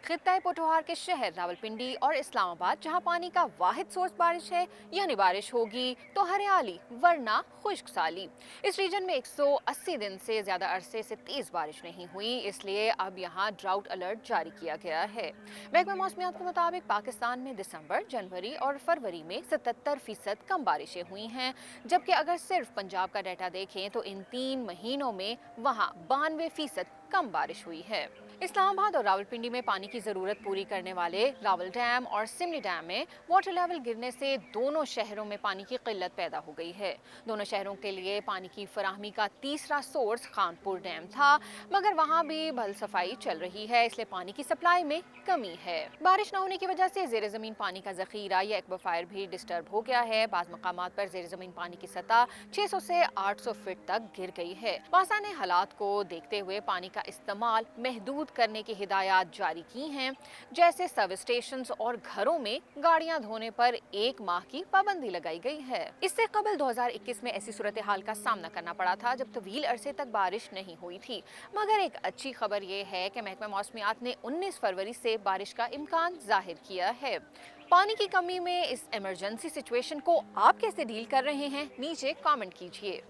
खित्ता पोठोहार के शहर रावलपिंडी और इस्लामाबाद, जहां पानी का वाहिद सोर्स बारिश है, यानी बारिश होगी तो हरियाली वरना खुश्क साली। इस रीजन में 180 दिन से ज्यादा अरसे से तेज बारिश नहीं हुई, इसलिए अब यहां ड्राउट अलर्ट जारी किया गया है। महकमा मौसमियात के मुताबिक पाकिस्तान में दिसंबर, जनवरी और फरवरी में 77% कम बारिशें हुई हैं, जबकि अगर सिर्फ पंजाब का डाटा देखें तो इन 3 महीनों में वहां 92% कम बारिश हुई है। इस्लामाबाद और रावलपिंडी में पानी की जरूरत पूरी करने वाले रावल डैम और सिमली डैम में वाटर लेवल गिरने से दोनों शहरों में पानी की किल्लत पैदा हो गई है। दोनों शहरों के लिए पानी की फराहमी का तीसरा सोर्स खानपुर डैम था, मगर वहां भी भल सफाई चल रही है, इसलिए पानी की सप्लाई में कमी है। बारिश न होने की वजह से जेर जमीन पानी का जखीरा या एक्वाफायर भी डिस्टर्ब हो गया है। बाज़ मकामात पर जेर जमीन पानी की सतह 600 से 800 फीट तक गिर गई है। वासा ने हालात को देखते हुए पानी का इस्तेमाल महदूद करने की हिदायत जारी की हैं, जैसे सर्विस स्टेशन और घरों में गाड़ियां धोने पर 1 माह की पाबंदी लगाई गई है। इससे कबल 2021 में ऐसी सूरत हाल का सामना करना पड़ा था जब तवील अरसे तक बारिश नहीं हुई थी, मगर एक अच्छी खबर यह है कि महकमा मौसमियात ने 19 फरवरी से बारिश का इम्कान जाहिर किया है। पानी की कमी में इस इमरजेंसी सिचुएशन को आप कैसे डील कर रहे हैं, नीचे कमेंट कीजिए।